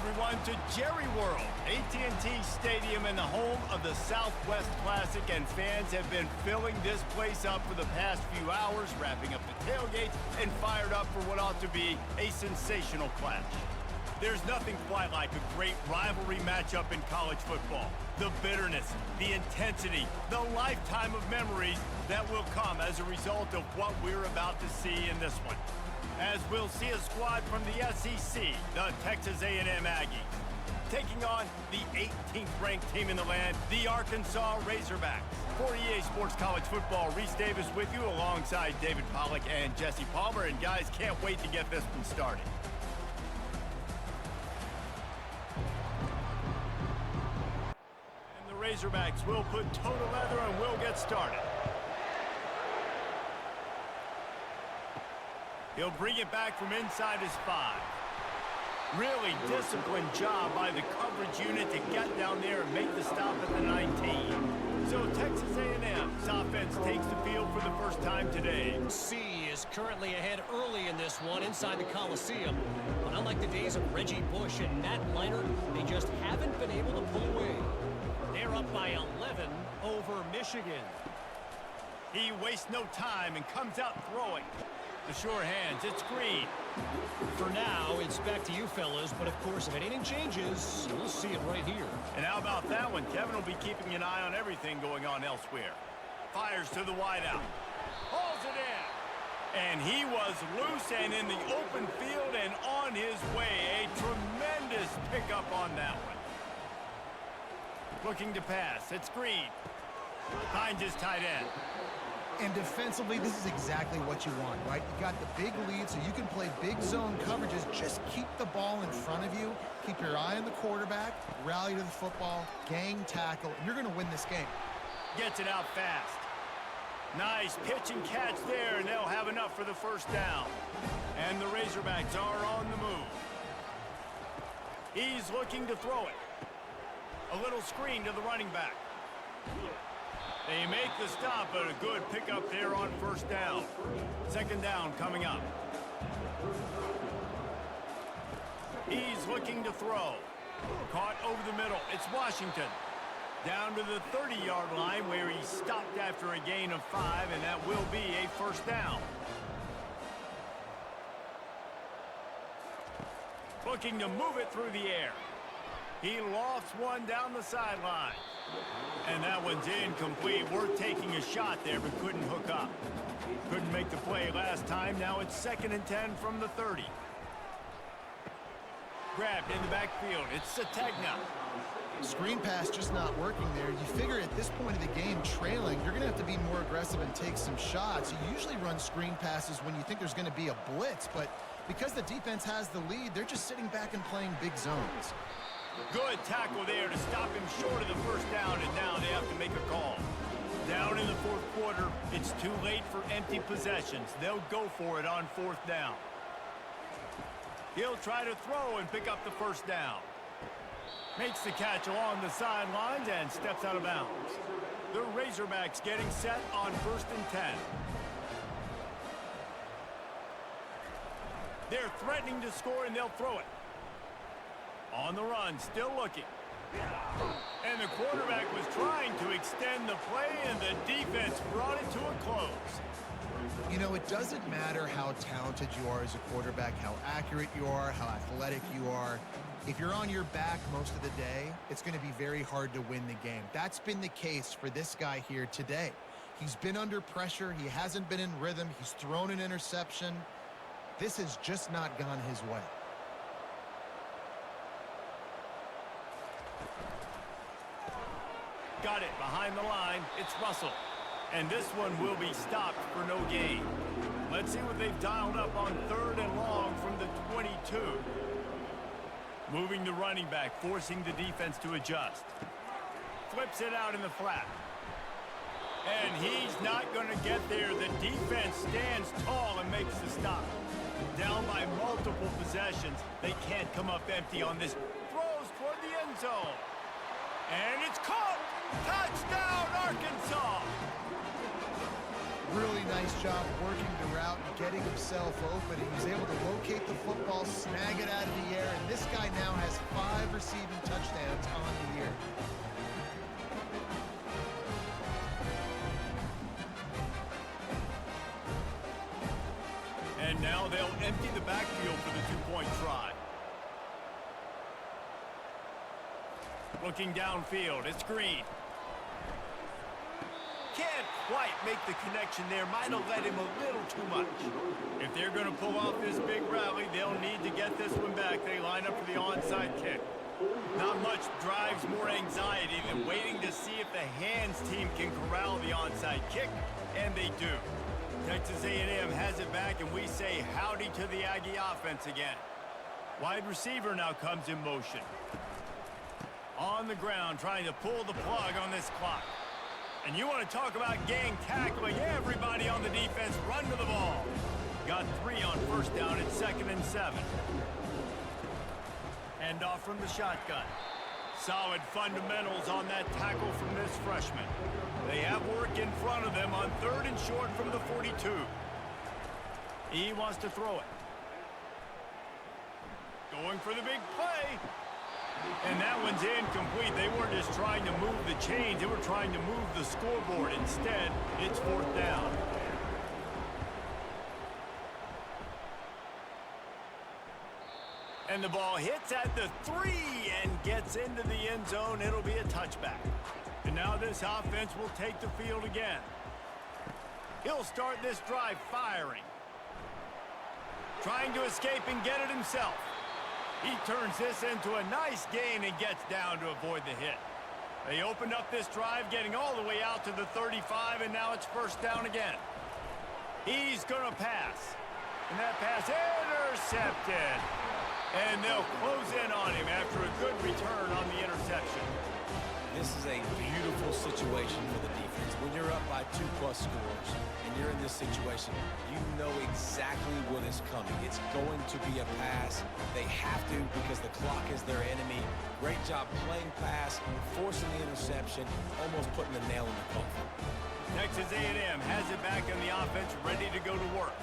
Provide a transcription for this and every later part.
everyone, to Jerry World, AT&T Stadium and the home of the Southwest Classic, and fans have been filling this place up for the past few hours, wrapping up the tailgates and fired up for what ought to be a sensational clash. There's nothing quite like a great rivalry matchup in college football. The bitterness, the intensity, the lifetime of memories that will come as a result of what we're about to see in this one. As we'll see a squad from the SEC, the Texas A&M Aggies, taking on the 18th ranked team in the land, the Arkansas Razorbacks. For EA Sports College Football, Reese Davis with you alongside David Pollack and Jesse Palmer. And guys, can't wait to get this one started. And the Razorbacks will put toe to leather and we'll get started. He'll bring it back from inside his 5. Really disciplined job by the coverage unit to get down there and make the stop at the 19. So Texas A&M's offense takes the field for the first time today. C is currently ahead early in this one inside the Coliseum. But unlike the days of Reggie Bush and Matt Leinart, they just haven't been able to pull away. They're up by 11 over Michigan. He wastes no time and comes out throwing. The sure hands, it's Green. For now, it's back to you fellas, but of course, if anything changes, you'll see it right here. And how about that one? Kevin will be keeping an eye on everything going on elsewhere. Fires to the wideout. Hauls it in. And he was loose and in the open field and on his way. A tremendous pickup on that one. Looking to pass, it's Green. Finds his tight end. And defensively, this is exactly what you want, right? You got the big lead, so you can play big zone coverages. Just keep the ball in front of you. Keep your eye on the quarterback. Rally to the football. Gang tackle. And you're going to win this game. Gets it out fast. Nice pitch and catch there, and they'll have enough for the first down. And the Razorbacks are on the move. He's looking to throw it. A little screen to the running back. They make the stop, but a good pickup there on first down. Second down coming up. He's looking to throw. Caught over the middle. It's Washington. Down to the 30-yard line where he stopped after a gain of 5, and that will be a first down. Looking to move it through the air. He lofts one down the sideline. And that one's incomplete. Worth taking a shot there, but couldn't hook up. Couldn't make the play last time. Now it's 2nd and 10 from the 30. Grabbed in the backfield. It's Sategna. Screen pass just not working there. You figure at this point of the game, trailing, you're going to have to be more aggressive and take some shots. You usually run screen passes when you think there's going to be a blitz, but because the defense has the lead, they're just sitting back and playing big zones. Good tackle there to stop him short of the first down, and now they have to make a call. Down in the 4th quarter, it's too late for empty possessions. They'll go for it on 4th down. He'll try to throw and pick up the first down. Makes the catch along the sidelines and steps out of bounds. The Razorbacks getting set on 1st and 10. They're threatening to score, and they'll throw it. On the run, still looking. And the quarterback was trying to extend the play, and the defense brought it to a close. You know, it doesn't matter how talented you are as a quarterback, how accurate you are, how athletic you are. If you're on your back most of the day, it's going to be very hard to win the game. That's been the case for this guy here today. He's been under pressure. He hasn't been in rhythm. He's thrown an interception. This has just not gone his way. Got it behind the line. It's Russell. And this one will be stopped for no gain. Let's see what they've dialed up on 3rd and long from the 22. Moving the running back, forcing the defense to adjust. Flips it out in the flat. And he's not going to get there. The defense stands tall and makes the stop. Down by multiple possessions. They can't come up empty on this. Throws toward the end zone. And it's caught. Touchdown, Arkansas. Really nice nice job working the route and getting himself open. He was able to locate the football, snag it out of the air, and this guy now has 5 receiving touchdowns on the year. And now they'll empty the backfield for the two-point try. Looking downfield, it's Green. Can't quite make the connection there. Might have let him a little too much. If they're going to pull off this big rally, they'll need to get this one back. They line up for the onside kick. Not much drives more anxiety than waiting to see if the hands team can corral the onside kick, and they do. Texas A&M has it back, and we say howdy to the Aggie offense again. Wide receiver now comes in motion. On the ground, trying to pull the plug on this clock. And you want to talk about gang tackling. Everybody on the defense run to the ball. Got 3 on first down at 2nd and 7. Hand off from the shotgun. Solid fundamentals on that tackle from this freshman. They have work in front of them on 3rd and short from the 42. He wants to throw it. Going for the big play. And that one's incomplete. They weren't just trying to move the chains. They were trying to move the scoreboard. Instead, it's 4th down. And the ball hits at the 3 and gets into the end zone. It'll be a touchback. And now this offense will take the field again. He'll start this drive firing. Trying to escape and get it himself. He turns this into a nice gain and gets down to avoid the hit. They opened up this drive, getting all the way out to the 35, and now it's 1st down again. He's going to pass. And that pass intercepted. And they'll close in on him after a good return on the interception. This is a beautiful situation for the defense. When you're up by 2+ scores and you're in this situation, you know exactly what is coming. It's going to be a pass. They have to because the clock is their enemy. Great job playing pass, forcing the interception, almost putting the nail in the coffin. Texas A&M has it back on the offense, ready to go to work.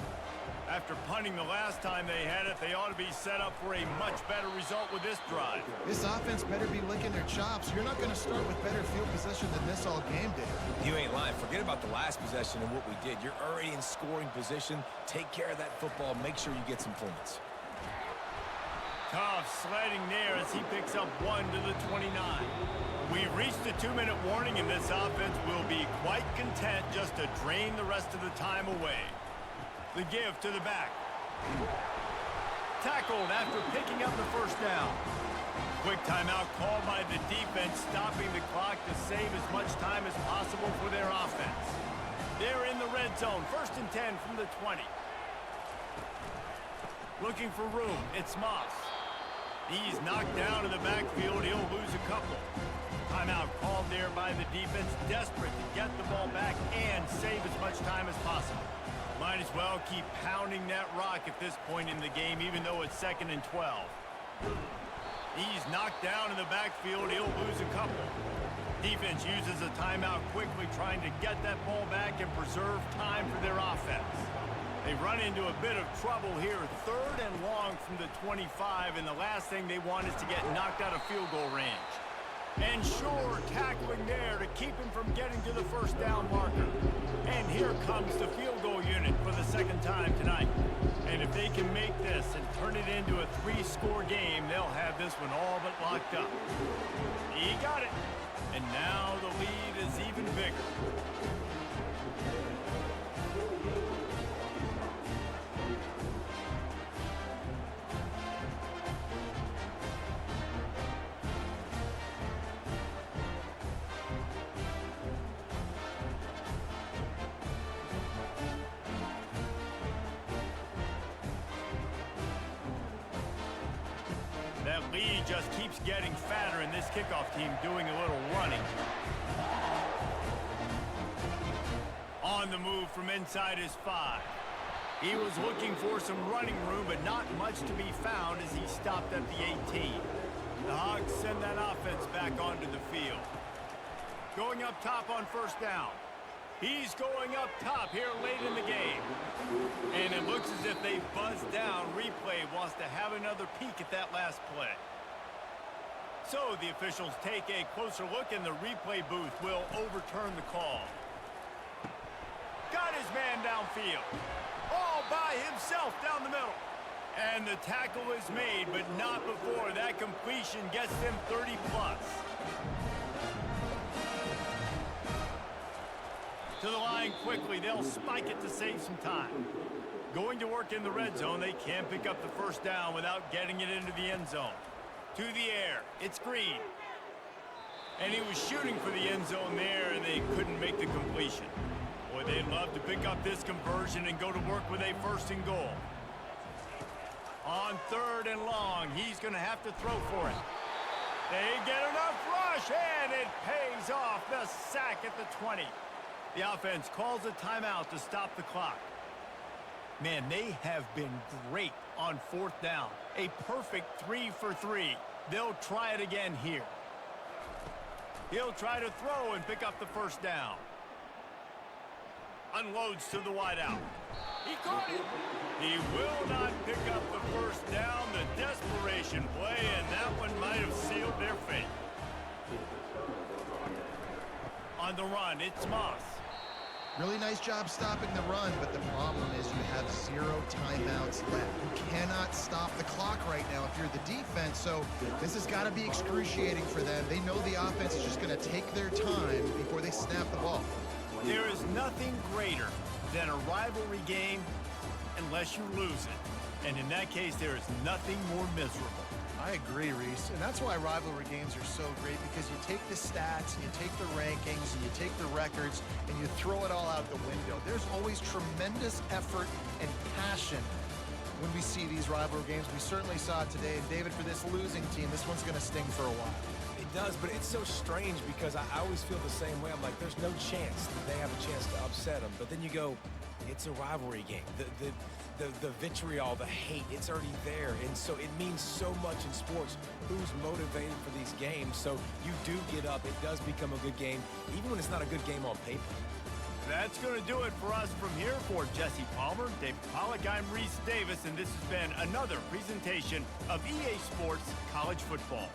After punting the last time they had it, they ought to be set up for a much better result with this drive. This offense better be licking their chops. You're not going to start with better field possession than this all game did. You ain't lying. Forget about the last possession and what we did. You're already in scoring position. Take care of that football. Make sure you get some points. Tough sledding there as he picks up 1 to the 29. We've reached the 2-minute warning, and this offense will be quite content just to drain the rest of the time away. The give to the back. Tackled after picking up the 1st down. Quick timeout called by the defense, stopping the clock to save as much time as possible for their offense. They're in the red zone, 1st and 10 from the 20. Looking for room, it's Moss. He's knocked down in the backfield. He'll lose a couple. Timeout called there by the defense, desperate to get the ball back and save as much time as possible. Might as well keep pounding that rock at this point in the game, even though it's 2nd and 12. He's knocked down in the backfield. He'll lose a couple. Defense uses a timeout quickly, trying to get that ball back and preserve time for their offense. They run into a bit of trouble here, 3rd and long from the 25, and the last thing they want is to get knocked out of field goal range. And sure, tackling there to keep him from getting to the 1st down marker. And here comes the field goal unit for the 2nd time tonight. And if they can make this and turn it into a 3-score game, they'll have this one all but locked up. He got it. And now the lead is even bigger. That lead just keeps getting fatter, and this kickoff team doing a little running. On the move from inside his 5. He was looking for some running room, but not much to be found as he stopped at the 18. The Hogs send that offense back onto the field. Going up top on 1st down. He's going up top here late in the game. And it looks as if they buzzed down. Replay wants to have another peek at that last play. So the officials take a closer look, and the replay booth will overturn the call. Got his man downfield. All by himself down the middle. And the tackle is made, but not before that completion gets them 30+. To the line quickly. They'll spike it to save some time. Going to work in the red zone. They can't pick up the first down without getting it into the end zone. To the air. It's Green. And he was shooting for the end zone there, and they couldn't make the completion. Boy, they'd love to pick up this conversion and go to work with a 1st and goal. On 3rd and long, he's going to have to throw for it. They get enough rush, and it pays off. The sack at the 20. The offense calls a timeout to stop the clock. Man, they have been great on 4th down. A perfect 3 for 3. They'll try it again here. He'll try to throw and pick up the first down. Unloads to the wideout. He caught it. He will not pick up the first down. The desperation play, and that one might have sealed their fate. On the run, it's Moss. Really nice job stopping the run, but the problem is you have 0 timeouts left. You cannot stop the clock right now if you're the defense, so this has got to be excruciating for them. They know the offense is just going to take their time before they snap the ball. There is nothing greater than a rivalry game unless you lose it. And in that case, there is nothing more miserable. I agree, Reese, and that's why rivalry games are so great, because you take the stats, and you take the rankings, and you take the records, and you throw it all out the window. There's always tremendous effort and passion when we see these rivalry games. We certainly saw it today, and David, for this losing team, this one's going to sting for a while. It does, but it's so strange because I always feel the same way. I'm like, there's no chance that they have a chance to upset them. But then you go, it's a rivalry game. The vitriol, the hate, it's already there. And so it means so much in sports. Who's motivated for these games? So you do get up. It does become a good game, even when it's not a good game on paper. That's going to do it for us from here. For Jesse Palmer, David Pollack, I'm Reese Davis, and this has been another presentation of EA Sports College Football.